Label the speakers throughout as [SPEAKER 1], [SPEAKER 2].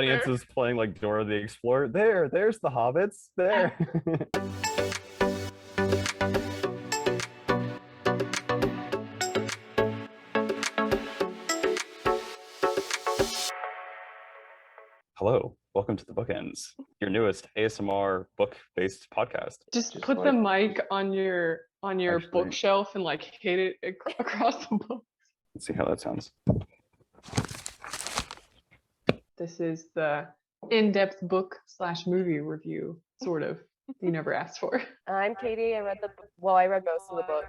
[SPEAKER 1] audience is playing like Dora the Explorer. There's the hobbits. There. Hello, welcome to the Bookends, your newest ASMR book-based podcast.
[SPEAKER 2] Just put the mic on your
[SPEAKER 1] Actually-
[SPEAKER 2] bookshelf and like hit it across the book.
[SPEAKER 1] Let's see how that sounds.
[SPEAKER 2] This is the in-depth book/movie review, sort of. You never asked for.
[SPEAKER 3] I'm Katie. I read most of the book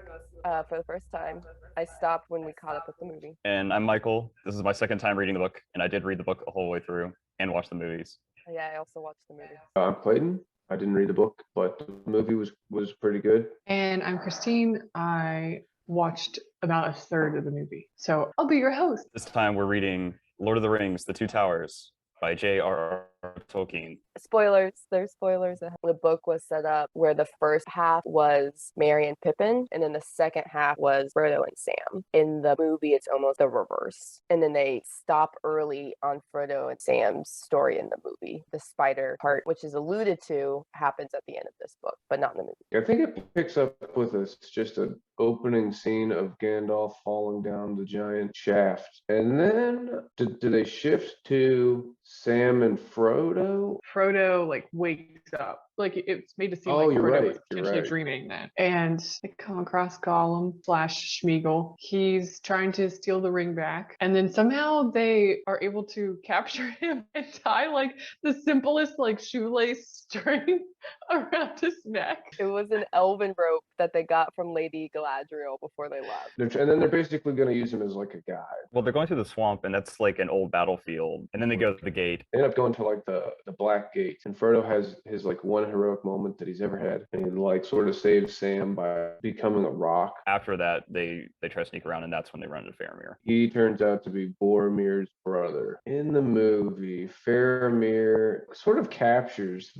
[SPEAKER 3] for the first time. I stopped when we caught up with the movie.
[SPEAKER 1] And I'm Michael. This is my second time reading the book, and I did read the book the whole way through and watch the movies.
[SPEAKER 3] Yeah, I also watched the movie.
[SPEAKER 4] I'm Clayton. I didn't read the book, but the movie was pretty good.
[SPEAKER 2] And I'm Christine. I watched about a third of the movie, so I'll be your host.
[SPEAKER 1] This time we're reading Lord of the Rings, The Two Towers by J.R.R. Tolkien.
[SPEAKER 3] Spoilers. There's spoilers. The book was set up where the first half was Merry and Pippin, and then the second half was Frodo and Sam. In the movie, it's almost the reverse. And then they stop early on Frodo and Sam's story in the movie. The spider part, which is alluded to, happens at the end of this book, but not in the movie.
[SPEAKER 4] I think it picks up with just an opening scene of Gandalf falling down the giant shaft. And then do they shift to Sam and Frodo?
[SPEAKER 2] Frodo like wakes up. Like it's made to seem
[SPEAKER 4] Oh,
[SPEAKER 2] like
[SPEAKER 4] you're
[SPEAKER 2] Frodo
[SPEAKER 4] right,
[SPEAKER 2] was
[SPEAKER 4] you're
[SPEAKER 2] potentially
[SPEAKER 4] right.
[SPEAKER 2] dreaming then. And they come across Gollum / Schmeagol. He's trying to steal the ring back. And then somehow they are able to capture him and tie like the simplest like shoelace string around his neck.
[SPEAKER 3] It was an elven rope that they got from Lady Galadriel before they left.
[SPEAKER 4] And then they're basically going to use him as like a guide.
[SPEAKER 1] Well, they're going through the swamp, and that's like an old battlefield. And then they go to the gate.
[SPEAKER 4] They end up going to like the Black Gate, and Frodo has his like one heroic moment that he's ever had, and he like sort of saves Sam by becoming a rock.
[SPEAKER 1] After that, they try to sneak around, and that's when they run into Faramir.
[SPEAKER 4] He turns out to be Boromir's brother. In the movie, Faramir sort of captures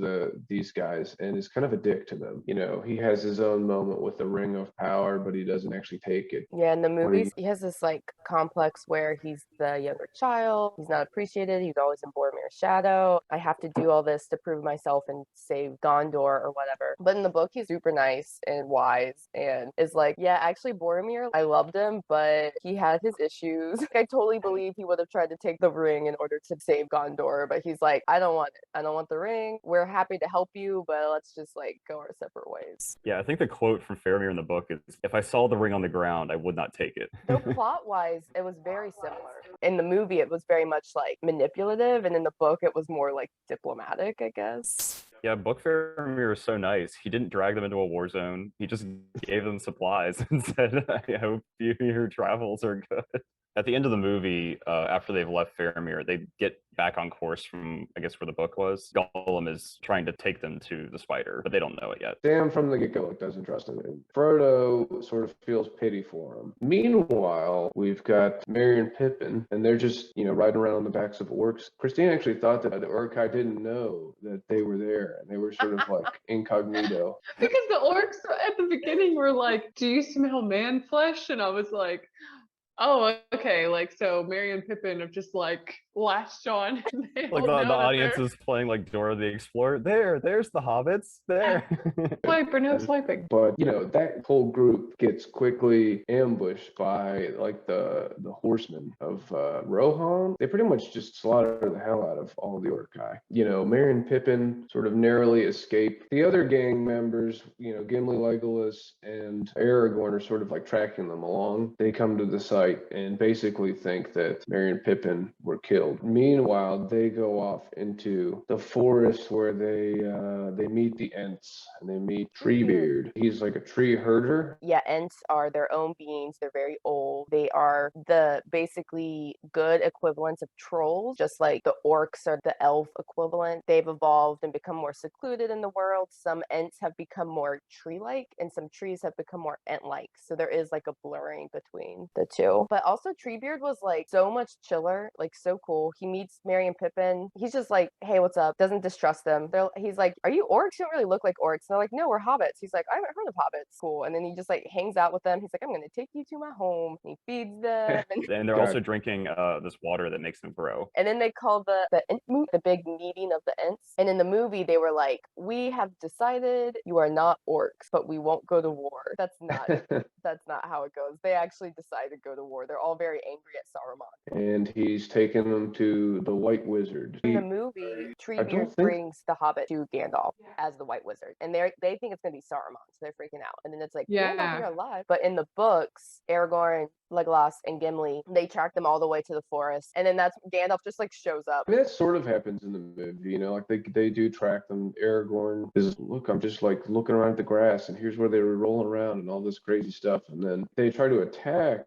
[SPEAKER 4] these guys and is kind of a dick to them. You know, he has his own moment with the Ring of Power, but he doesn't actually take it.
[SPEAKER 3] Yeah, in the movies, he has this like complex where he's the younger child. He's not appreciated. He's always in Boromir's shadow. I have to do all this to prove myself and save Gondor or whatever. But in the book, he's super nice and wise and is like, yeah, actually, Boromir, I loved him, but he had his issues. I totally believe he would have tried to take the ring in order to save Gondor, but he's like, I don't want it. I don't want the ring. We're happy to help you, but let's just like go our separate ways.
[SPEAKER 1] Yeah, I think the quote from Faramir in the book is, "If I saw the ring on the ground, I would not take it."
[SPEAKER 3] So plot-wise, it was very similar. In the movie, it was very much like manipulative, and in the book, it was more like diplomatic, I guess.
[SPEAKER 1] Yeah, Book Faramir was so nice. He didn't drag them into a war zone. He just gave them supplies and said, "I hope your travels are good." At the end of the movie, after they've left Faramir, they get back on course from, I guess, where the book was. Gollum is trying to take them to the spider, but they don't know it yet.
[SPEAKER 4] Sam from the get-go doesn't trust him. And Frodo sort of feels pity for him. Meanwhile, we've got Merry and Pippin, and they're just, riding around on the backs of orcs. Christine actually thought that the orc didn't know that they were there, and they were sort of like incognito.
[SPEAKER 2] Because the orcs at the beginning were like, "Do you smell man flesh?" And I was like, oh, okay. Like, so Merry and Pippin have just like latched on. And they
[SPEAKER 1] Like
[SPEAKER 2] all
[SPEAKER 1] the
[SPEAKER 2] know that
[SPEAKER 1] audience
[SPEAKER 2] they're-
[SPEAKER 1] is playing like Dora the Explorer. There's the hobbits. There.
[SPEAKER 2] Swipe or no swiping.
[SPEAKER 4] But that whole group gets quickly ambushed by like the horsemen of Rohan. They pretty much just slaughter the hell out of all of the orc guy. Merry and Pippin sort of narrowly escape. The other gang members, Gimli, Legolas, and Aragorn are sort of like tracking them along. They come to the site and basically think that Merry and Pippin were killed. Meanwhile, they go off into the forest where they meet the Ents and they meet Treebeard. He's like a tree herder.
[SPEAKER 3] Yeah, Ents are their own beings. They're very old. They are the basically good equivalents of trolls, just like the orcs are the elf equivalent. They've evolved and become more secluded in the world. Some Ents have become more tree-like, and some trees have become more Ent-like. So there is like a blurring between the two. But also Treebeard was like so much chiller, like so cool. cool. He meets Merry and Pippin. He's just like, hey, what's up? Doesn't distrust them. He's like, are you orcs? You don't really look like orcs. They're like, no, we're hobbits. He's like, I haven't heard of hobbits. Cool. And then he just like hangs out with them. He's like, I'm gonna take you to my home. And he feeds them.
[SPEAKER 1] And they're also drinking this water that makes them grow.
[SPEAKER 3] And then they call the Ent the big meeting of the Ents. And in the movie, they were like, we have decided you are not orcs, but we won't go to war. That's not how it goes. They actually decide to go to war. They're all very angry at Saruman.
[SPEAKER 4] And he's taken them to the White Wizard.
[SPEAKER 3] In the movie, Treebeard brings the Hobbit to Gandalf as the White Wizard. And they think it's going to be Saruman, so they're freaking out. And then it's like, Gandalf, you're alive. But in the books, Aragorn, Legolas, and Gimli, they track them all the way to the forest. And then that's Gandalf just like shows up.
[SPEAKER 4] I mean, that sort of happens in the movie, you know, like they do track them. Aragorn is, look, I'm just like looking around at the grass and here's where they were rolling around and all this crazy stuff. And then they try to attack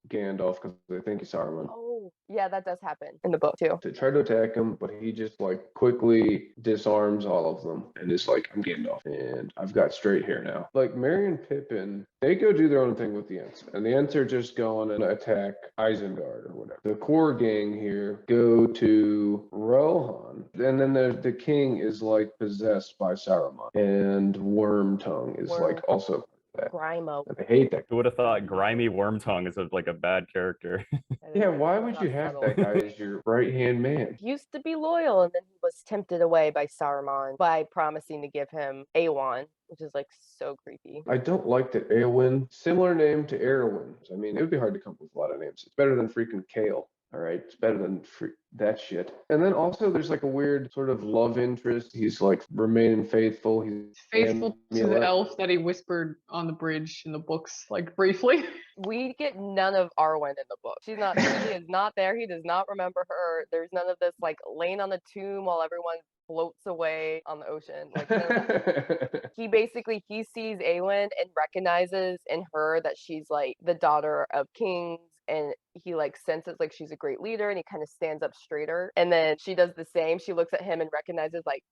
[SPEAKER 4] Gandalf because they think he's Saruman.
[SPEAKER 3] Oh, yeah, that does happen in the book too.
[SPEAKER 4] They try to attack him, but he just like quickly disarms all of them and is like, I'm Gandalf and I've got straight hair now. Like Merry and Pippin, they go do their own thing with the Ents, and the Ents are just going and attack Isengard or whatever. The core gang here go to Rohan, and then the king is like possessed by Saruman, and Wormtongue is like also that.
[SPEAKER 3] Grimo.
[SPEAKER 4] I hate that.
[SPEAKER 1] Who would have thought grimy Wormtongue is like a bad character?
[SPEAKER 4] Yeah, why would you have that guy as your right-hand man?
[SPEAKER 3] He used to be loyal, and then he was tempted away by Saruman by promising to give him Awan, which is like so creepy.
[SPEAKER 4] I don't like that Eowyn, similar name to Erwin. I mean, it would be hard to come up with a lot of names. It's better than freaking Kale. All right, it's better than that shit. And then also there's like a weird sort of love interest. He's like remaining faithful. He's
[SPEAKER 2] faithful to the elf that he whispered on the bridge in the books, like briefly.
[SPEAKER 3] We get none of Arwen in the book. He is not there. He does not remember her. There's none of this like laying on the tomb while everyone floats away on the ocean. Like he sees Eowyn and recognizes in her that she's like the daughter of kings, and he like senses like she's a great leader, and he kind of stands up straighter. And then she does the same. She looks at him and recognizes like,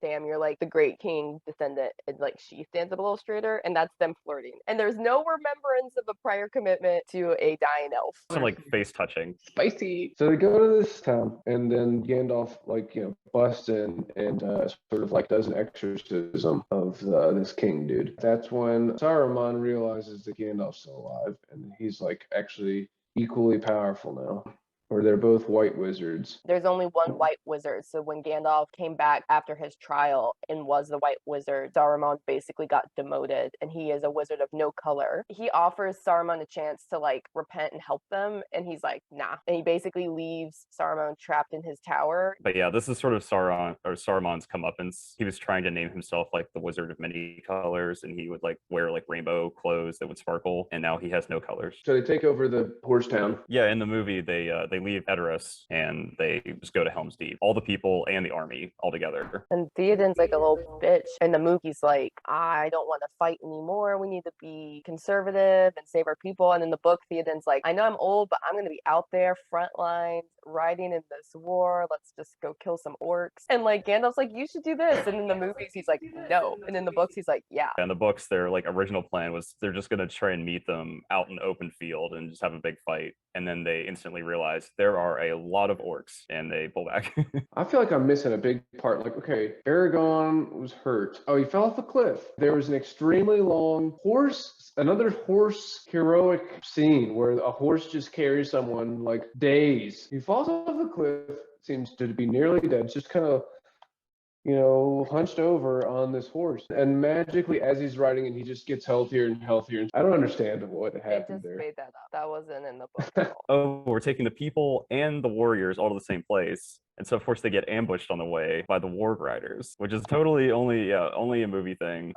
[SPEAKER 3] damn, you're like the great king descendant. And like she stands up a little straighter, and that's them flirting. And there's no remembrance of a prior commitment to a dying elf.
[SPEAKER 1] Some like face touching.
[SPEAKER 2] Spicy.
[SPEAKER 4] So they go to this town, and then Gandalf like, you know, busts in and sort of like does an exorcism of this king dude. That's when Saruman realizes that Gandalf's still alive, and he's like actually equally powerful now. Or they're both white wizards.
[SPEAKER 3] There's only one white wizard. So when Gandalf came back after his trial and was the white wizard, Saruman basically got demoted, and he is a wizard of no color. He offers Saruman a chance to like repent and help them, and he's like, nah. And he basically leaves Saruman trapped in his tower.
[SPEAKER 1] But yeah, this is sort of Saruman's comeuppance. He was trying to name himself like the Wizard of Many Colors, and he would like wear like rainbow clothes that would sparkle, and now he has no colors.
[SPEAKER 4] So they take over the horse town.
[SPEAKER 1] Yeah, in the movie they leave Edoras and they just go to Helm's Deep. All the people and the army all together.
[SPEAKER 3] And Theoden's like a little bitch. In the movie, he's like, I don't want to fight anymore. We need to be conservative and save our people. And in the book, Theoden's like, I know I'm old, but I'm going to be out there, front lines, riding in this war. Let's just go kill some orcs. And like Gandalf's like, you should do this. And in the movies, he's like, no. And in the books, he's like, yeah.
[SPEAKER 1] In the books, their like original plan was they're just going to try and meet them out in the open field and just have a big fight. And then they instantly realize there are a lot of orcs, and they pull back.
[SPEAKER 4] I feel like I'm missing a big part. Like, okay, Aragorn was hurt. Oh, he fell off a cliff. There was an extremely long another horse heroic scene where a horse just carries someone like days. He falls off the cliff, seems to be nearly dead, just kind of, you know, hunched over on this horse. And magically, as he's riding it, he just gets healthier and healthier. I don't understand what happened there.
[SPEAKER 3] They just made that up. That wasn't in the book at all.
[SPEAKER 1] Oh, we're taking the people and the warriors all to the same place. And so, of course, they get ambushed on the way by the Warg Riders, which is totally only a movie thing.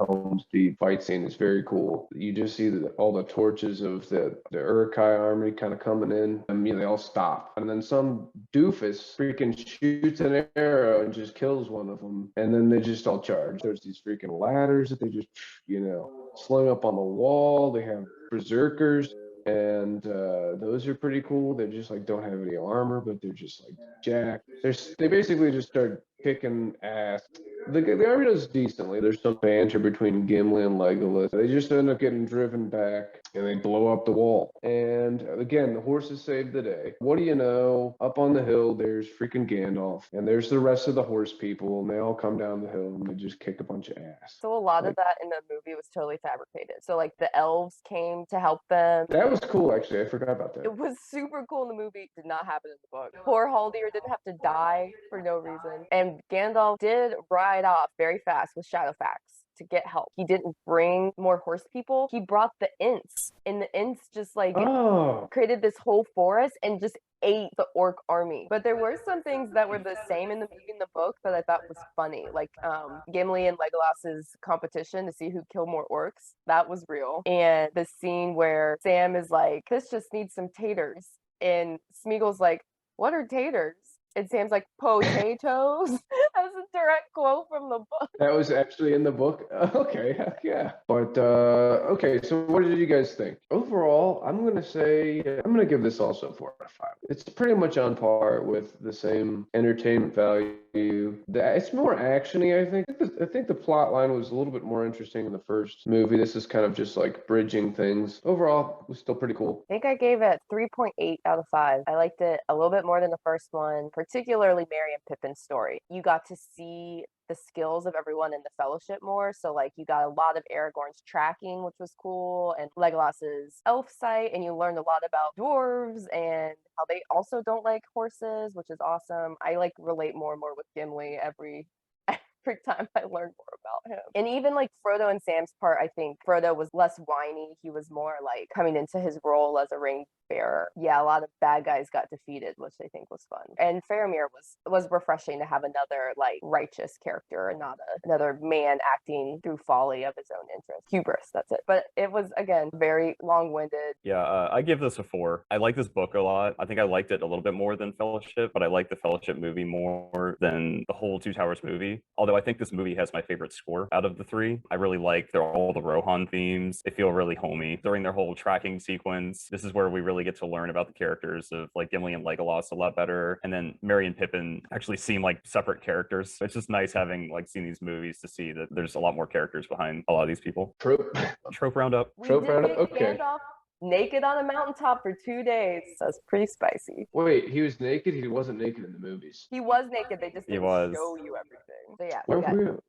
[SPEAKER 4] The fight scene is very cool. You just see all the torches of the Uruk-hai army kind of coming in. I mean, they all stop. And then some doofus freaking shoots an arrow and just kills one of them. And then they just all charge. There's these freaking ladders that they just, you know, sling up on the wall. They have berserkers. And those are pretty cool. They just like don't have any armor, but they're just like jacked. They basically just start kicking ass. The army does decently. There's some banter between Gimli and Legolas. They just end up getting driven back and they blow up the wall. And again, the horses save the day. What do you know? Up on the hill, there's freaking Gandalf, and there's the rest of the horse people, and they all come down the hill and they just kick a bunch of ass.
[SPEAKER 3] So a lot of that in the movie was totally fabricated. So like the elves came to help them.
[SPEAKER 4] That was cool, actually. I forgot about that.
[SPEAKER 3] It was super cool in the movie. Did not happen in the book. Poor Haldir didn't have to die for no reason. And Gandalf did ride off very fast with Shadowfax to get help. He didn't bring more horse people. He brought the Ents. And the Ents just like created this whole forest and just ate the orc army. But there were some things that were the same in the movie and the book that I thought was funny. Like Gimli and Legolas's competition to see who killed more orcs. That was real. And the scene where Sam is like, this just needs some taters. And Smeagol's like, what are taters? And Sam's like, potatoes. That's a direct quote from the book.
[SPEAKER 4] That was actually in the book. Okay, heck yeah. But okay, so what did you guys think? Overall, I'm gonna give this also 4 out of 5. It's pretty much on par with the same entertainment value. It's more actiony, I think. I think the plot line was a little bit more interesting in the first movie. This is kind of just like bridging things. Overall, it was still pretty cool.
[SPEAKER 3] I think I gave it 3.8 out of 5. I liked it a little bit more than the first one, particularly Merry and Pippin's story. You got to see the skills of everyone in the fellowship more. So like you got a lot of Aragorn's tracking, which was cool, and Legolas's elf sight, and you learned a lot about dwarves and how they also don't like horses, which is awesome. I like relate more and more with Gimli every time I learn more about him. And even like Frodo and Sam's part, I think Frodo was less whiny. He was more like coming into his role as a ring bearer. Yeah, a lot of bad guys got defeated, which I think was fun. And Faramir was refreshing to have another like righteous character and not another man acting through folly of his own interest. Hubris, that's it. But it was, again, very long-winded.
[SPEAKER 1] Yeah, I give this a 4. I like this book a lot. I think I liked it a little bit more than Fellowship, but I like the Fellowship movie more than the whole Two Towers movie. Although I think this movie has my favorite score out of the 3. I really like all the Rohan themes. They feel really homey. During their whole tracking sequence, this is where we really get to learn about the characters of like Gimli and Legolas a lot better. And then Merry and Pippin actually seem like separate characters. So it's just nice having like seen these movies to see that there's a lot more characters behind a lot of these people. Trope Roundup.
[SPEAKER 4] Trope Roundup, okay.
[SPEAKER 3] Gandalf naked on a mountaintop for 2 days. That's pretty spicy.
[SPEAKER 4] Wait, he was naked? He wasn't naked in the movies.
[SPEAKER 3] He was naked. They just didn't show you everything. So yeah, we got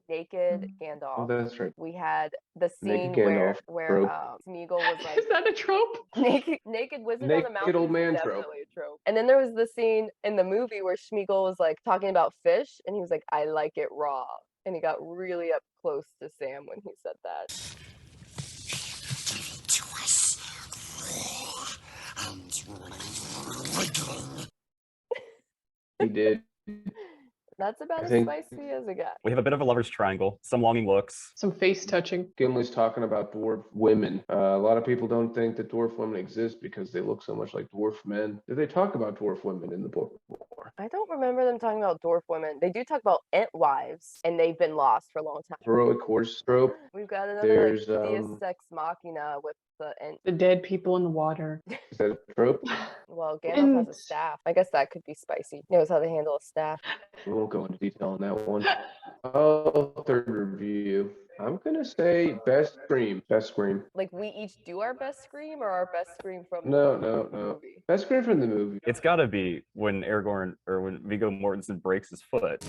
[SPEAKER 3] naked Gandalf.
[SPEAKER 4] Oh, that's right.
[SPEAKER 3] We had the scene where Smeagol was like,
[SPEAKER 2] is that a trope?
[SPEAKER 3] Naked wizard on the mountain.
[SPEAKER 4] Old man
[SPEAKER 3] definitely
[SPEAKER 4] trope.
[SPEAKER 3] A trope. And then there was the scene in the movie where Smeagol was like talking about fish, and he was like, "I like it raw," and he got really up close to Sam when he said that.
[SPEAKER 4] He did.
[SPEAKER 3] That's about as spicy as it got.
[SPEAKER 1] We have a bit of a lover's triangle, some longing looks.
[SPEAKER 2] Some face touching.
[SPEAKER 4] Gimli's talking about dwarf women. A lot of people don't think that dwarf women exist because they look so much like dwarf men. Did they talk about dwarf women in the book before?
[SPEAKER 3] I don't remember them talking about dwarf women. They do talk about Ent wives, and they've been lost for a long time.
[SPEAKER 4] Heroic horse trope.
[SPEAKER 3] We've got another like, Deus Ex Machina with the Ent.
[SPEAKER 2] The dead people in the water.
[SPEAKER 4] Is that a trope?
[SPEAKER 3] Well, Gandalf has a staff. I guess that could be spicy. He knows how to handle a staff.
[SPEAKER 4] We won't go into detail on that one. Oh, third review. I'm gonna say best scream. Best scream.
[SPEAKER 3] Like we each do our best scream, or our best scream from
[SPEAKER 4] No.
[SPEAKER 3] the movie?
[SPEAKER 4] Best scream from the movie.
[SPEAKER 1] It's gotta be when Aragorn or when Viggo Mortensen breaks his foot.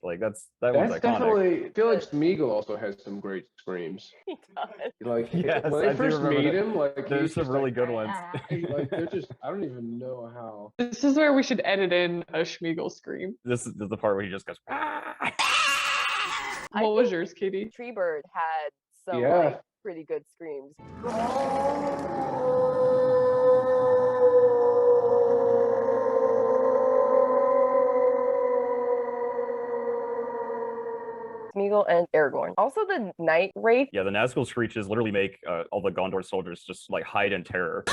[SPEAKER 1] Like that's iconic.
[SPEAKER 4] Definitely. I feel like Smeagol also has some great screams.
[SPEAKER 3] He does.
[SPEAKER 1] Yes,
[SPEAKER 4] when I first
[SPEAKER 1] remember
[SPEAKER 4] meet
[SPEAKER 1] that.
[SPEAKER 4] him, like
[SPEAKER 1] There's
[SPEAKER 4] he's
[SPEAKER 1] some
[SPEAKER 4] just
[SPEAKER 1] really
[SPEAKER 4] like,
[SPEAKER 1] good ones.
[SPEAKER 4] like they're just I don't even know how.
[SPEAKER 2] This is where we should edit in a Schmeagol scream.
[SPEAKER 1] This is the part where he just goes.
[SPEAKER 2] What was yours, Katie?
[SPEAKER 3] Treebird had some
[SPEAKER 4] Yeah.
[SPEAKER 3] like pretty good screams. Smeagol and Aragorn. Also the Night Wraith.
[SPEAKER 1] Yeah, the Nazgul screeches literally make all the Gondor soldiers just like hide in terror.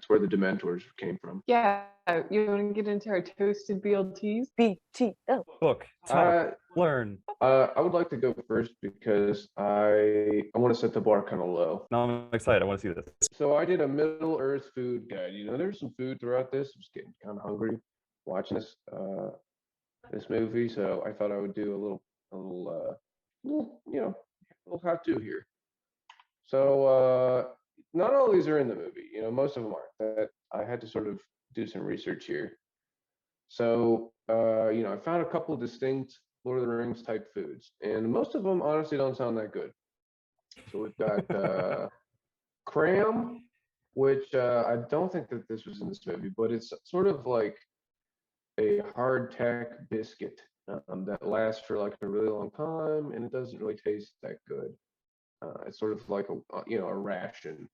[SPEAKER 4] That's where the Dementors came from.
[SPEAKER 2] Yeah, you want to get into our toasted BLTs?
[SPEAKER 3] BTO.
[SPEAKER 1] Book, talk, learn.
[SPEAKER 4] I would like to go first because I want to set the bar kind of low.
[SPEAKER 1] No, I'm excited. I want to see this.
[SPEAKER 4] So I did a Middle Earth food guide. There's some food throughout this. I'm just getting kind of hungry watching this movie, so I thought I would do a little how-to here. So not all of these are in the movie. Most of them aren't. That I had to sort of do some research here. So I found a couple of distinct Lord of the Rings type foods, and most of them honestly don't sound that good. So we've got cram, which I don't think that this was in this movie, but it's sort of like a hardtack biscuit that lasts for like a really long time, and it doesn't really taste that good. It's sort of like a ration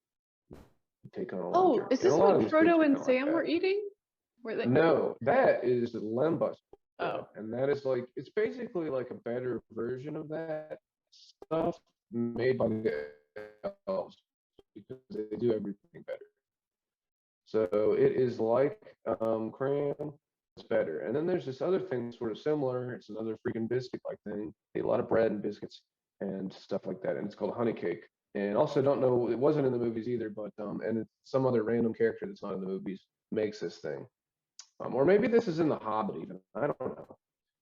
[SPEAKER 4] you take on a long journey.
[SPEAKER 2] Is this what Frodo and Sam were eating?
[SPEAKER 4] No, that is lembas.
[SPEAKER 2] Oh.
[SPEAKER 4] And that is it's basically like a better version of that stuff made by the elves because they do everything better. So it is like cram, it's better. And then there's this other thing sort of similar. It's another freaking biscuit-like thing. They eat a lot of bread and biscuits and stuff like that. And it's called honey cake. And also don't know, it wasn't in the movies either, but and it's some other random character that's not in the movies makes this thing. Or maybe this is in The Hobbit even. I don't know.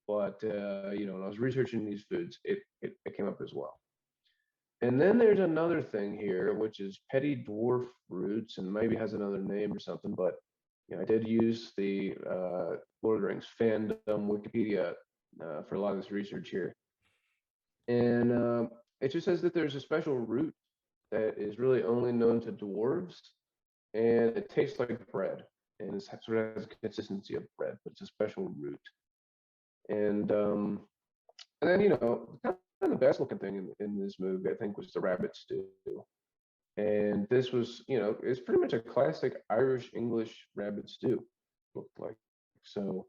[SPEAKER 4] But when I was researching these foods, it came up as well. And then there's another thing here, which is petty dwarf roots, and maybe has another name or something. But I did use the Lord of the Rings fandom Wikipedia for a lot of this research here, and it just says that there's a special root that is really only known to dwarves, and it tastes like bread, and it sort of has the consistency of bread, but it's a special root. And then kind of the best looking thing in this movie, I think, was the rabbit stew. And this was, it's pretty much a classic Irish English rabbit stew, looked like. So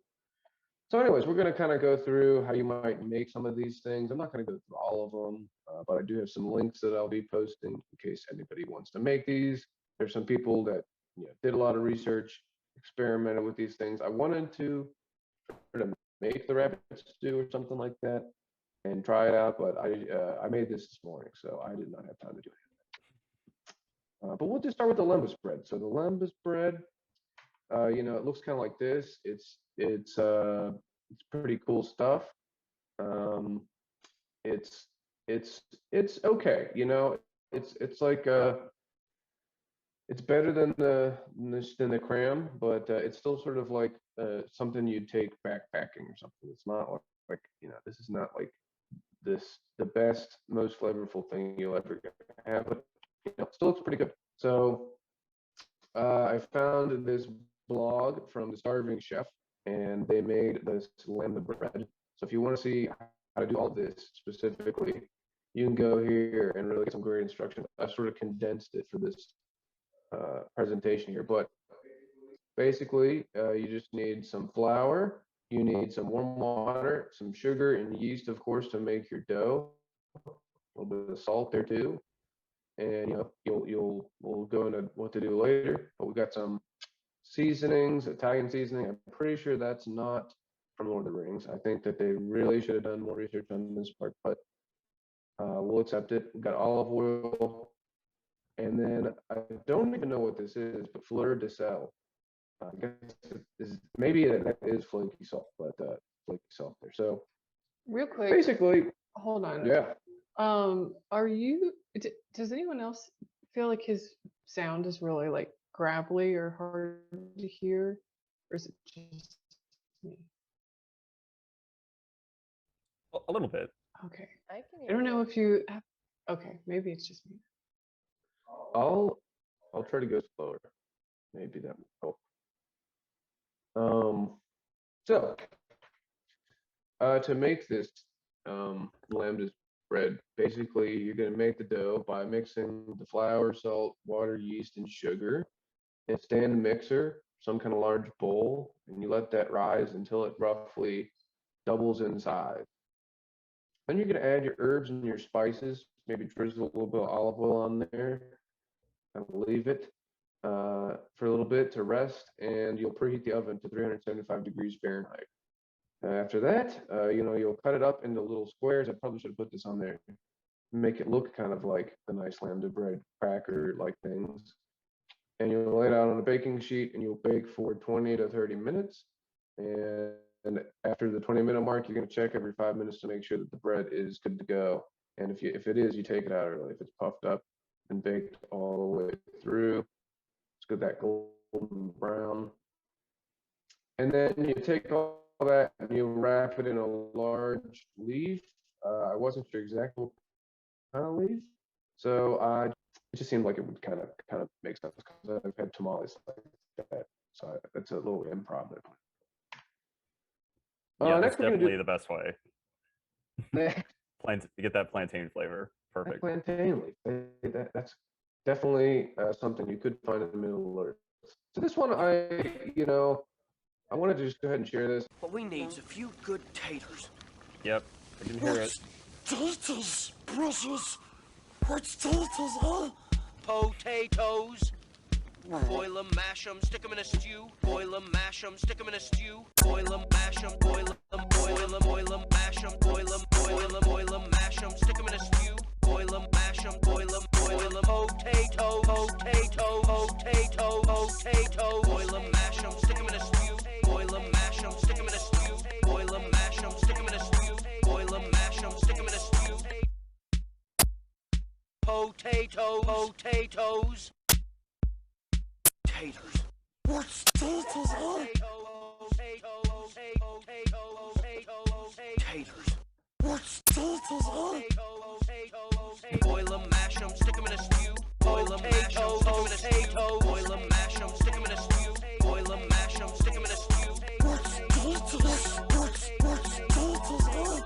[SPEAKER 4] anyways, we're going to kind of go through how you might make some of these things. I'm not going to go through all of them, but I do have some links that I'll be posting in case anybody wants to make these. There's some people that did a lot of research, experimented with these things. I wanted to make the rabbit stew or something like that and try it out, but I made this morning, so I did not have time to do it. But we'll just start with the lembas bread. So the lembas bread, it looks kind of like this. It's pretty cool stuff. It's okay. It's like it's better than the cram, but it's still sort of like something you'd take backpacking or something. It's not like this is not like the best, most flavorful thing you'll ever have, but it still looks pretty good. So I found this blog from the Starving Chef, and they made this lembas bread. So if you want to see how to do all this specifically, you can go here and really get some great instructions. I sort of condensed it for this presentation here, but basically you just need some flour, you need some warm water, some sugar and yeast, of course, to make your dough, a little bit of salt there too, and we'll go into what to do later. But we've got some seasonings, Italian seasoning. I'm pretty sure that's not from Lord of the Rings. I think that they really should have done more research on this part, but we'll accept it. We've got olive oil. And then I don't even know what this is, but fleur de sel. I guess maybe that is flaky salt, but flaky salt there. So
[SPEAKER 2] real quick,
[SPEAKER 4] basically,
[SPEAKER 2] hold on.
[SPEAKER 4] Yeah.
[SPEAKER 2] Does anyone else feel like his sound is really like gravelly or hard to hear, or is it just me?
[SPEAKER 1] A little bit.
[SPEAKER 2] Okay.
[SPEAKER 3] I
[SPEAKER 2] I don't know if you have. Okay, maybe it's just me.
[SPEAKER 4] I'll try to go slower. Maybe that will help. So to make this lembas bread, basically you're going to make the dough by mixing the flour, salt, water, yeast, and sugar, and stand the mixer, some kind of large bowl, and you let that rise until it roughly doubles in size. Then you're going to add your herbs and your spices, maybe drizzle a little bit of olive oil on there, and leave it. for a little bit to rest, and you'll preheat the oven to 375 degrees Fahrenheit. After that, you'll cut it up into little squares. I probably should have put this on there. Make it look kind of like the nice lambda bread cracker-like things. And you'll lay it out on a baking sheet, and you'll bake for 20 to 30 minutes. And after the 20-minute mark, you're going to check every 5 minutes to make sure that the bread is good to go. And if it is, you take it out early. If it's puffed up and baked all the way through, it's got that golden brown. And then you take all that and you wrap it in a large leaf. I wasn't sure exactly what kind of leaf, so it just seemed like it would kind of make sense because I've had tamales like that. So that's a little improv there.
[SPEAKER 1] Yeah, that's
[SPEAKER 4] next we're gonna
[SPEAKER 1] definitely
[SPEAKER 4] do
[SPEAKER 1] the best way. You get that plantain flavor. Perfect.
[SPEAKER 4] plantain leaf. That's definitely something you could find in the Middle Earth. So this one, I wanted to just go ahead and share this.
[SPEAKER 5] What we need is a few good taters.
[SPEAKER 1] Yep, I can hear it.
[SPEAKER 5] Taters, precious. What's taters, huh? Potatoes. Boil 'em, mash 'em, stick 'em in a stew. Boil 'em, mash 'em, stick 'em in a stew. Boil 'em, mash 'em, boil 'em, boil 'em, boil 'em, mash 'em, boil 'em, boil 'em, boil 'em, mash 'em, stick 'em in a stew. Boil 'em, mash 'em, boil 'em, boil 'em. Potato, potato, potato, potato. Boil 'em, mash 'em, stick 'em in a stew. Boil 'em, mash 'em, stick 'em in a stew. Boil 'em, mash 'em, stick 'em in a stew. Boil 'em, mash 'em, stick 'em in a stew. Potato, potatoes. Taters. What's taters, huh? Taters. What's taters, huh? Boil 'em, mash 'em, stick 'em in a stew. Boil 'em, mash 'em, stick 'em in a stew. Boil 'em, mash 'em, stick 'em in a stew. Boil 'em, mash 'em, stick 'em in a stew. What's taters? What's taters, huh?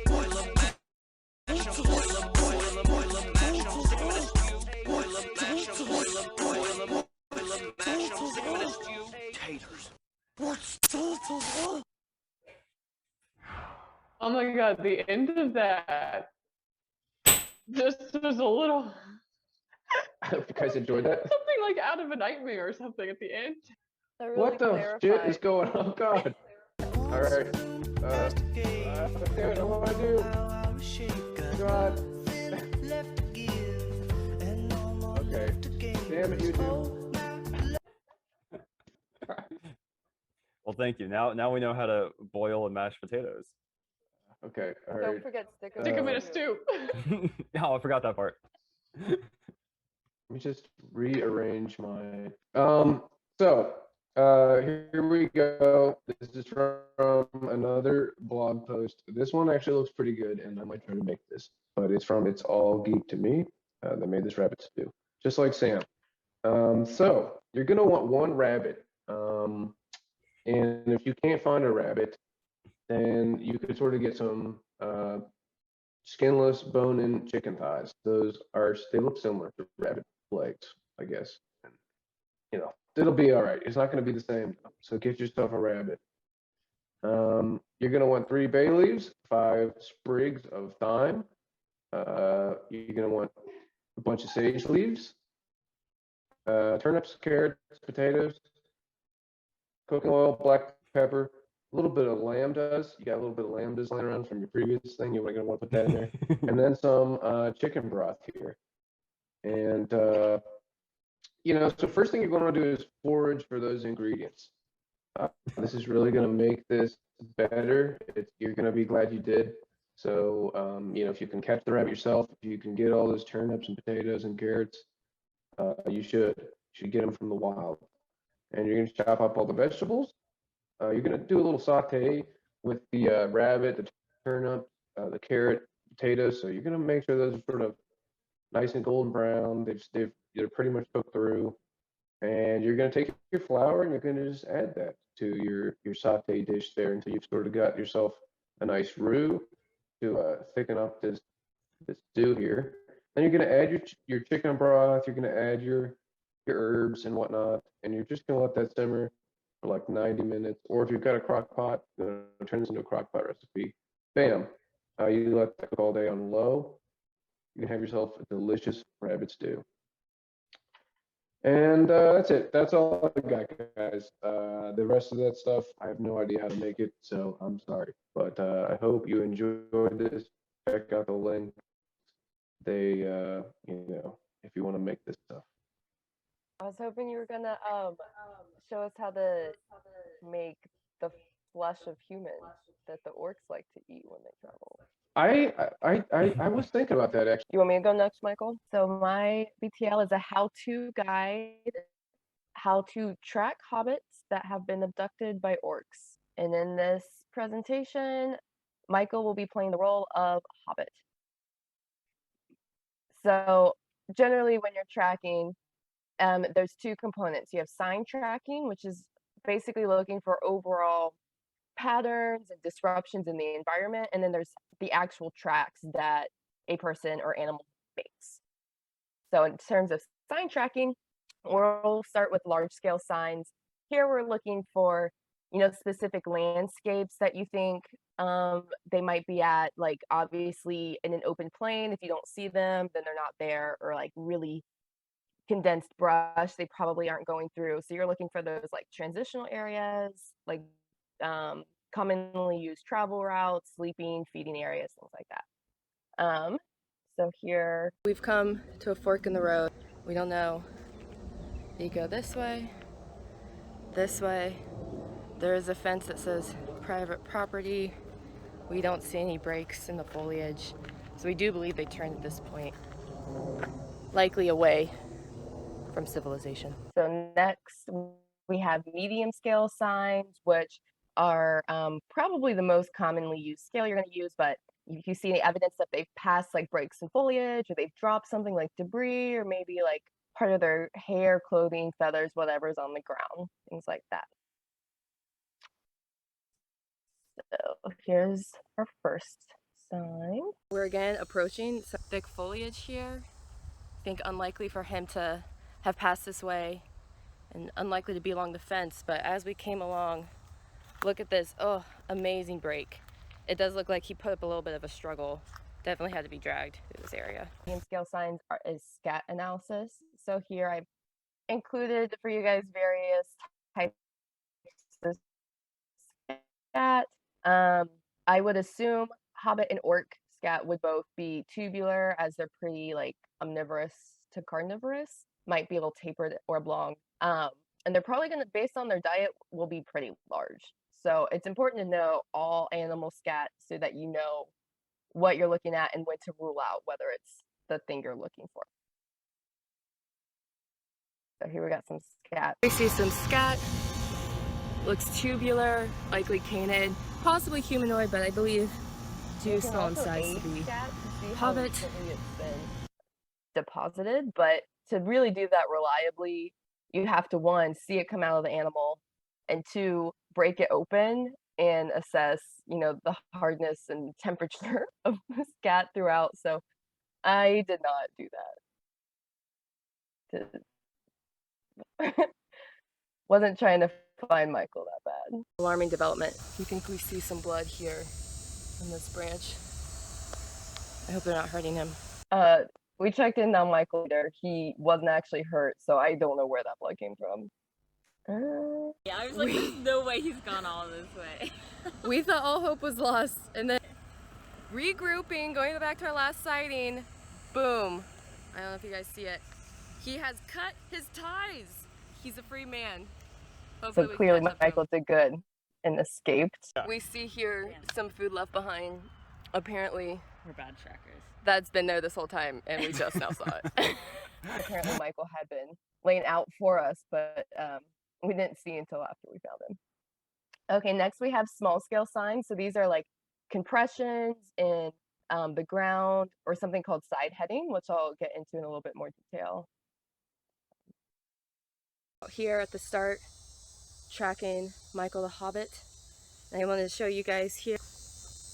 [SPEAKER 5] Boil 'em, mash 'em, boil 'em, boil 'em, boil 'em, mash 'em, stick 'em in a stew. Boil 'em, mash 'em, boil 'em, boil 'em, boil 'em, mash 'em, stick 'em in a stew. Taters. What's taters, huh?
[SPEAKER 2] Oh my god, the end of that just was a little
[SPEAKER 4] I hope you guys enjoyed that.
[SPEAKER 2] something like out of a nightmare or something at the end.
[SPEAKER 3] That really
[SPEAKER 4] What the shit is
[SPEAKER 3] clarified.
[SPEAKER 4] going on? Oh God. All right. Okay, what do I do? God. Okay. Damn it, YouTube.
[SPEAKER 1] Well, thank you. Now we know how to boil and mash potatoes.
[SPEAKER 4] Okay. All right.
[SPEAKER 3] Don't forget stick 'em
[SPEAKER 2] Stick 'em in a
[SPEAKER 3] stew.
[SPEAKER 2] stew.
[SPEAKER 1] Oh, I forgot that part.
[SPEAKER 4] Let me just rearrange my. So here we go. This is from another blog post. This one actually looks pretty good, and I might try to make this. But it's from It's All Geek to Me. That made this rabbit stew, just like Sam. So you're gonna want one rabbit. And if you can't find a rabbit, then you could sort of get some skinless bone-in chicken thighs. They look similar to rabbit legs, I guess. And, it'll be all right. It's not going to be the same. So get yourself a rabbit. You're going to want 3 bay leaves, 5 sprigs of thyme. You're going to want a bunch of sage leaves, turnips, carrots, potatoes, coconut oil, black pepper, a little bit of lambdas. You got a little bit of lambdas laying around from your previous thing. You're going to want to put that in there. And then some chicken broth here. And, so first thing you're going to do is forage for those ingredients. This is really going to make this better. You're going to be glad you did. So, if you can catch the rabbit yourself, if you can get all those turnips and potatoes and carrots, you should get them from the wild. And you're going to chop up all the vegetables. You're going to do a little saute with the rabbit, the turnip, the carrot, potatoes. So you're going to make sure those are sort of nice and golden brown. They're pretty much cooked through. And you're going to take your flour and you're going to just add that to your saute dish there until you've sort of got yourself a nice roux to thicken up this stew here. Then you're going to add your chicken broth. You're going to add your herbs and whatnot, and you're just going to let that simmer for like 90 minutes. Or if you've got a crock pot, turn this into a crock pot recipe. Bam. You let that cook all day on low. You can have yourself a delicious rabbit stew. And that's it. That's all I got, guys. The rest of that stuff, I have no idea how to make it, so I'm sorry. But I hope you enjoyed this. Check out the link. They, if you want to make this stuff.
[SPEAKER 3] I was hoping you were gonna show us how to make the flesh of humans that the orcs like to eat when they travel.
[SPEAKER 4] I was thinking about that actually.
[SPEAKER 3] You want me to go next, Michael? So my BTL is a how-to guide, how to track hobbits that have been abducted by orcs. And in this presentation, Michael will be playing the role of Hobbit. So generally when you're tracking, there's two components. You have sign tracking, which is basically looking for overall patterns and disruptions in the environment. And then there's the actual tracks that a person or animal makes. So in terms of sign tracking, we'll start with large scale signs. Here we're looking for, specific landscapes that you think they might be at, like obviously in an open plain. If you don't see them, then they're not there, or like really condensed brush, they probably aren't going through. So you're looking for those like transitional areas, like commonly used travel routes, sleeping, feeding areas, things like that. So here we've come to a fork in the road. We don't know. You go this way. There is a fence that says private property. We don't see any breaks in the foliage. So we do believe they turned at this point, likely away from civilization. So next we have medium scale signs, which are probably the most commonly used scale you're going to use, but if you see any evidence that they've passed like breaks in foliage, or they've dropped something like debris, or maybe like part of their hair, clothing, feathers, whatever's on the ground, things like that. So here's our first sign. We're again approaching some thick foliage here. I think unlikely for him to have passed this way, and unlikely to be along the fence, but as we came along, look at this. Oh, amazing break. It does look like he put up a little bit of a struggle. Definitely had to be dragged through this area. Medium scale signs is scat analysis. So here I've included for you guys various types of scat. I would assume Hobbit and Orc scat would both be tubular, as they're pretty like omnivorous to carnivorous. Might be a little tapered or oblong. And they're probably gonna, based on their diet, will be pretty large. So it's important to know all animal scat so that you know what you're looking at and when to rule out whether it's the thing you're looking for. So here we got some scat. We see some scat. Looks tubular, likely canid, possibly humanoid, but I believe too small in size to be Hobbit. It's been deposited, but to really do that reliably, you have to, one, see it come out of the animal, and two, break it open and assess, the hardness and temperature of the scat throughout. So I did not do that. Wasn't trying to find Michael that bad. Alarming development. You think we see some blood here in this branch? I hope they're not hurting him. We checked in on Michael later. He wasn't actually hurt, so I don't know where that blood came from.
[SPEAKER 6] Yeah, I was like, there's no way he's gone all this way.
[SPEAKER 3] We thought all hope was lost, and then regrouping, going back to our last sighting, boom. I don't know if you guys see it. He has cut his ties. He's a free man. Hopefully so clearly Michael did good and escaped. Yeah. We see here some food left behind. Apparently,
[SPEAKER 6] we're bad trackers.
[SPEAKER 3] That's been there this whole time, and we just now saw it. Apparently Michael had been laying out for us, but we didn't see until after we found him. Okay, next we have small scale signs. So these are like compressions in the ground, or something called side heading, which I'll get into in a little bit more detail. Here at the start, tracking Michael the Hobbit. And I wanted to show you guys here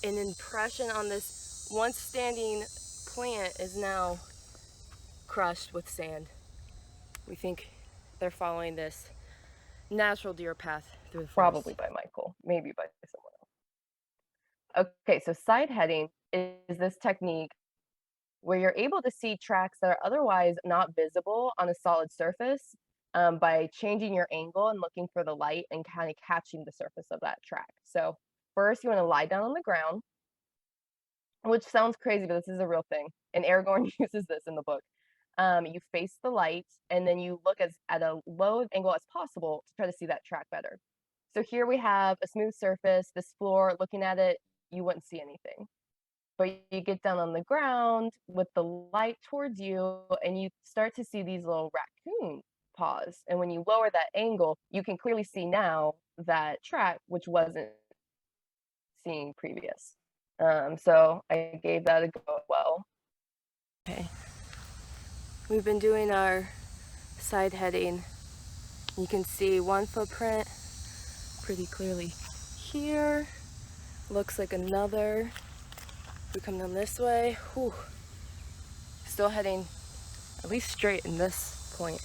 [SPEAKER 3] an impression on this once standing plant is now crushed with sand. We think they're following this natural deer path through the forest. Probably by Michael, maybe by someone else. Okay, so side heading is this technique where you're able to see tracks that are otherwise not visible on a solid surface by changing your angle and looking for the light and kind of catching the surface of that track. So first you want to lie down on the ground, which sounds crazy, but this is a real thing. And Aragorn uses this in the book. You face the light and then you look at a low angle as possible to try to see that track better. So here we have a smooth surface, this floor, looking at it, you wouldn't see anything. But you get down on the ground with the light towards you and you start to see these little raccoon paws. And when you lower that angle, you can clearly see now that track, which wasn't seen previous. So I gave that a go as well. Okay. We've been doing our side heading. You can see one footprint pretty clearly here. Looks like another. We come down this way. Whew. Still heading at least straight in this point.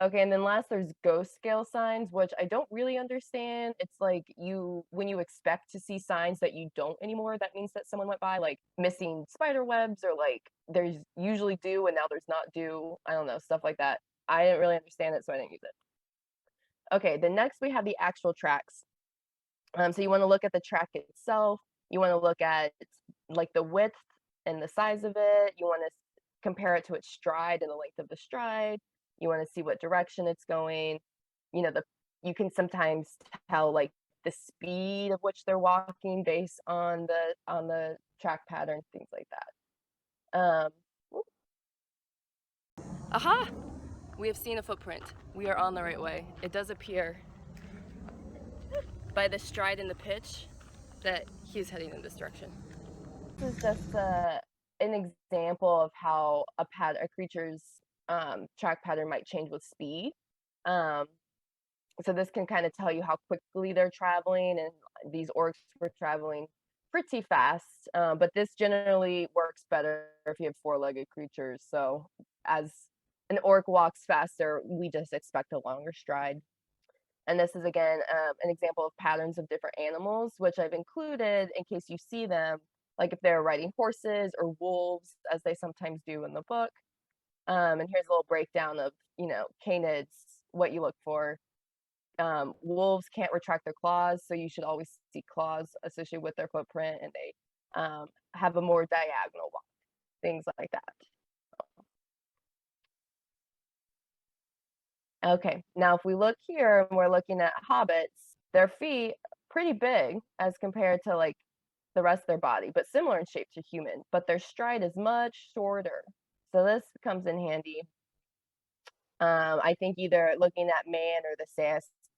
[SPEAKER 3] Okay, and then last there's ghost scale signs, which I don't really understand. It's like when you expect to see signs that you don't anymore, that means that someone went by, like missing spider webs, or like there's usually dew and now there's not dew. I don't know, stuff like that. I didn't really understand it, so I didn't use it. Okay, then next we have the actual tracks. So you want to look at the track itself. You want to look at like the width and the size of it. You want to compare it to its stride and the length of the stride. You want to see what direction it's going. You know, you can sometimes tell like the speed of which they're walking based on the track pattern, things like that. Aha! We have seen a footprint. We are on the right way. It does appear by the stride and the pitch that he's heading in this direction. This is just an example of how a creature's track pattern might change with speed. So this can kind of tell you how quickly they're traveling, and these orcs were traveling pretty fast, but this generally works better if you have four-legged creatures. So as an orc walks faster, we just expect a longer stride. And this is, again, an example of patterns of different animals, which I've included in case you see them, like if they're riding horses or wolves, as they sometimes do in the book. And here's a little breakdown of, canids, what you look for. Wolves can't retract their claws, so you should always see claws associated with their footprint, and they have a more diagonal walk, things like that. Okay, now if we look here and we're looking at hobbits, their feet pretty big as compared to like the rest of their body, but similar in shape to human, but their stride is much shorter. So this comes in handy. I think either looking at man or the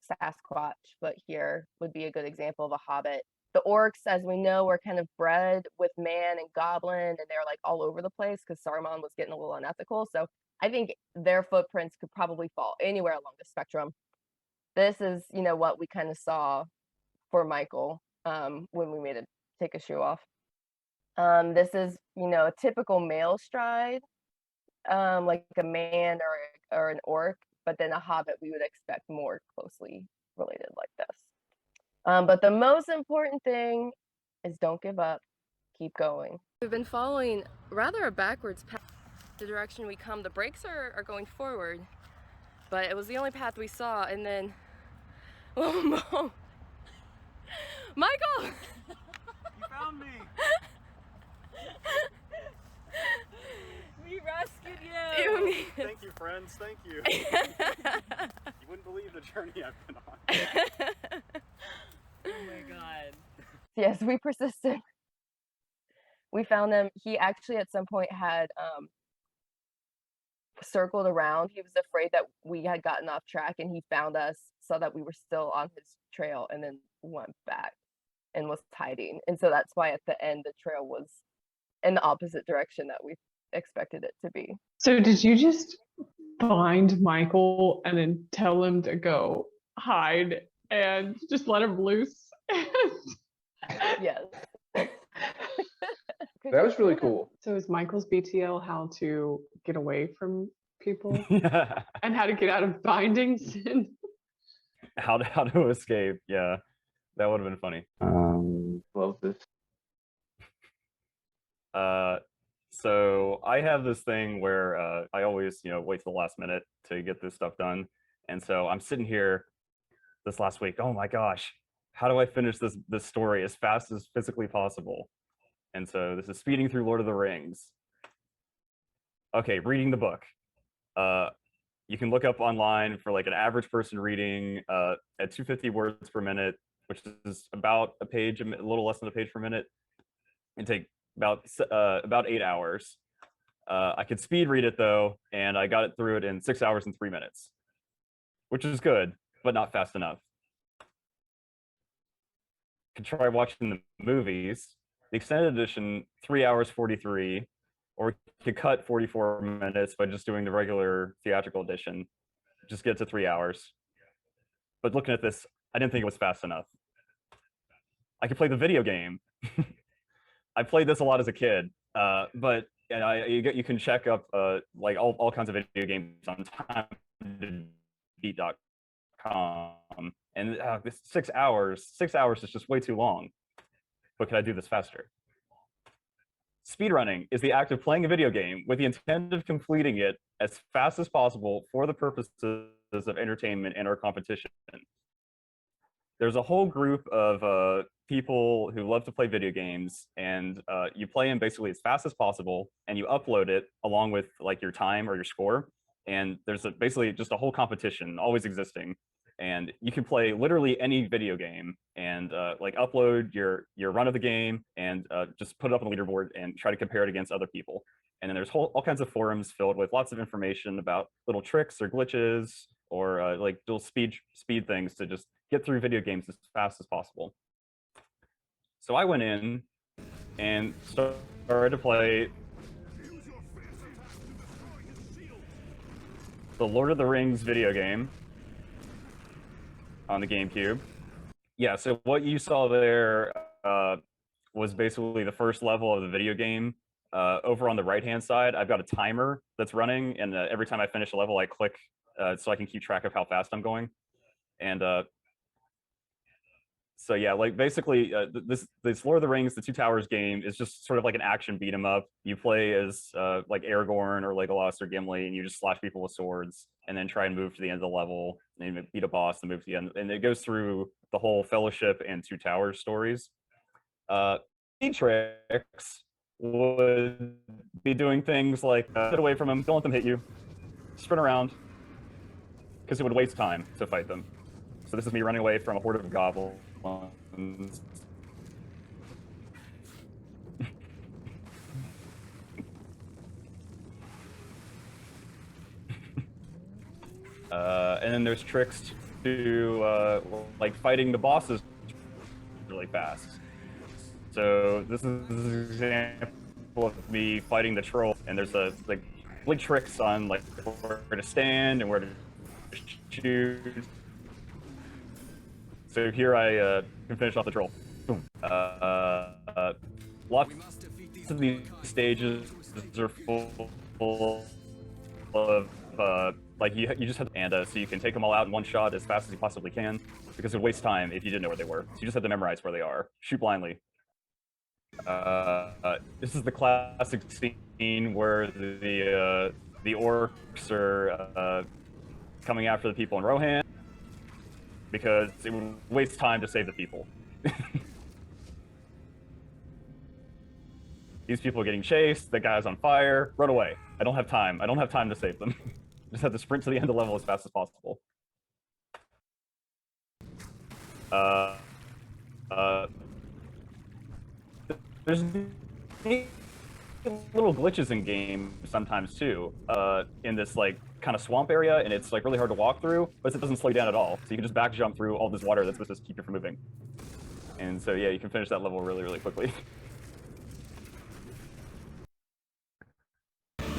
[SPEAKER 3] Sasquatch foot here would be a good example of a hobbit. The orcs, as we know, were kind of bred with man and goblin, and they're like all over the place because Saruman was getting a little unethical. So I think their footprints could probably fall anywhere along the spectrum. This is, what we kind of saw for Michael when we made it take a shoe off. This is, a typical male stride, like a man or an orc, but then a hobbit we would expect more closely related like this. But the most important thing is don't give up, keep going. We've been following rather a backwards path. The direction we come, the brakes are going forward, but it was the only path we saw, and then, oh no, Michael!
[SPEAKER 7] You found me!
[SPEAKER 6] We rescued you!
[SPEAKER 7] Thank you, friends, thank you. You wouldn't believe the journey I've been on.
[SPEAKER 6] Oh my god.
[SPEAKER 3] Yes, we persisted. We found him. He actually at some point had circled around. He was afraid that we had gotten off track, and he found us, saw that we were still on his trail, and then went back and was hiding. And so that's why at the end the trail was in the opposite direction that we expected it to be.
[SPEAKER 2] So did you just find Michael and then tell him to go hide and just let him loose?
[SPEAKER 3] Yes.
[SPEAKER 4] That was really cool.
[SPEAKER 2] So is Michael's BTL how to get away from people
[SPEAKER 1] Yeah.
[SPEAKER 2] and how to get out of bindings?
[SPEAKER 1] How to escape? Yeah, that would have been funny.
[SPEAKER 4] Love this.
[SPEAKER 1] So I have this thing where I always, wait till the last minute to get this stuff done. And so I'm sitting here this last week. Oh my gosh, how do I finish this story as fast as physically possible? And so this is speeding through Lord of the Rings. Okay, reading the book. You can look up online for like an average person reading at 250 words per minute, which is about a page, a little less than a page per minute. It take about 8 hours. I could speed read it though, and I got it through it in 6 hours and 3 minutes, which is good, but not fast enough. Could try watching the movies. The extended edition, 3 hours 43, or we could cut 44 minutes by just doing the regular theatrical edition. Just get to 3 hours. But looking at this, I didn't think it was fast enough. I could play the video game. I played this a lot as a kid, but you can check up like all kinds of video games on timebeat.com, and this 6 hours is just way too long. But could I do this faster? Speedrunning is the act of playing a video game with the intent of completing it as fast as possible for the purposes of entertainment and or competition. There's a whole group of people who love to play video games, and you play them basically as fast as possible, and you upload it along with like your time or your score. And there's basically just a whole competition always existing, and you can play literally any video game and like upload your run of the game and just put it up on the leaderboard and try to compare it against other people. And then there's all kinds of forums filled with lots of information about little tricks or glitches or like little speed things to just get through video games as fast as possible. So I went in and started to play the Lord of the Rings video game on the GameCube. Yeah, so what you saw there was basically the first level of the video game. Over on the right-hand side, I've got a timer that's running, and every time I finish a level, I click so I can keep track of how fast I'm going. And so yeah, like basically this Lord of the Rings, the Two Towers game is just sort of like an action beat 'em up. You play as like Aragorn or Legolas or Gimli, and you just slash people with swords, and then try and move to the end of the level, and beat a boss, and move to the end. And it goes through the whole Fellowship and Two Towers stories. Tricks would be doing things like get away from them, don't let them hit you, sprint around, because it would waste time to fight them. So this is me running away from a horde of goblins. And then there's tricks to like fighting the bosses really fast. So this is an example of me fighting the troll, and there's like big tricks on like where to stand and where to shoot. So here I can finish off the troll. Boom. Lots of these stages are full of like you just have, and so you can take them all out in one shot as fast as you possibly can, because it would waste time if you didn't know where they were. So you just have to memorize where they are. Shoot blindly. This is the classic scene where the orcs are coming after the people in Rohan, because it would waste time to save the people. These people are getting chased, the guy's on fire, run away. I don't have time to save them. Just have to sprint to the end of the level as fast as possible. There's little glitches in game sometimes too, in this like kind of swamp area, and it's like really hard to walk through, but it doesn't slow you down at all. So you can just back jump through all this water that's supposed to keep you from moving. And so yeah, you can finish that level really, really quickly.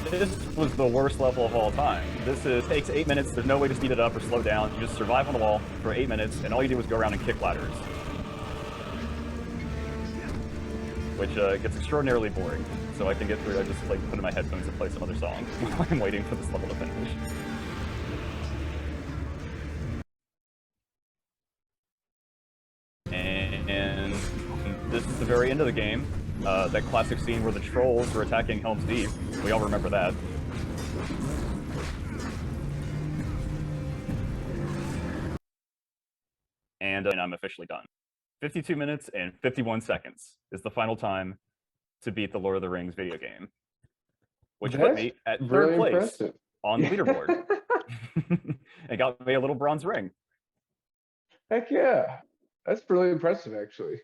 [SPEAKER 1] This was the worst level of all time. Takes 8 minutes, there's no way to speed it up or slow down. You just survive on the wall for 8 minutes, and all you do is go around and kick ladders. Which gets extraordinarily boring. So I can get through, I just like put in my headphones and play some other song while I'm waiting for this level to finish. And this is the very end of the game. That classic scene where the trolls were attacking Helm's Deep. We all remember that. And I'm officially done. 52 minutes and 51 seconds is the final time to beat the Lord of the Rings video game, which put me at third place
[SPEAKER 4] impressive.
[SPEAKER 1] on the leaderboard. And got me a little bronze ring.
[SPEAKER 4] Heck yeah. That's really impressive, actually.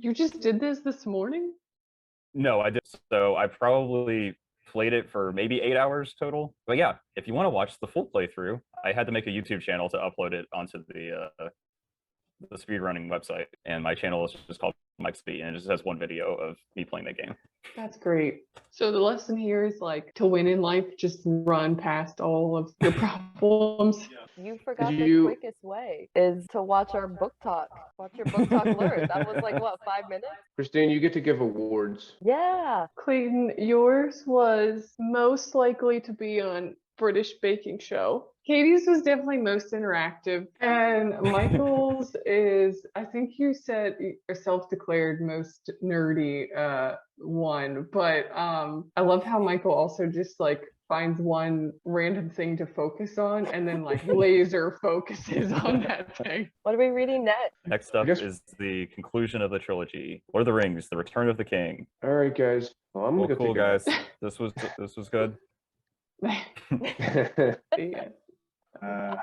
[SPEAKER 2] You just did this morning?
[SPEAKER 1] No, I did. So I probably played it for maybe 8 hours total. But yeah, if you want to watch the full playthrough, I had to make a YouTube channel to upload it onto the speedrunning website, and my channel is just called Mike Speed, and it just has one video of me playing the game.
[SPEAKER 2] That's great. So the lesson here is like to win in life, just run past all of your problems.
[SPEAKER 3] You forgot the quickest way is to watch our book talk. Watch your book talk learn. That was like, what, 5 minutes?
[SPEAKER 4] Christine, you get to give awards.
[SPEAKER 3] Yeah.
[SPEAKER 2] Clayton, yours was most likely to be on British Baking Show. Katie's was definitely most interactive, and Michael's is, I think you said a self-declared most nerdy one, but I love how Michael also just like finds one random thing to focus on and then like laser focuses on that thing.
[SPEAKER 3] What are we reading next?
[SPEAKER 1] Next up is the conclusion of the trilogy, Lord of the Rings, The Return of the King.
[SPEAKER 4] All right, guys. Well, I'm gonna go
[SPEAKER 1] cool,
[SPEAKER 4] take a-
[SPEAKER 1] guys. This was good.
[SPEAKER 2] Yeah.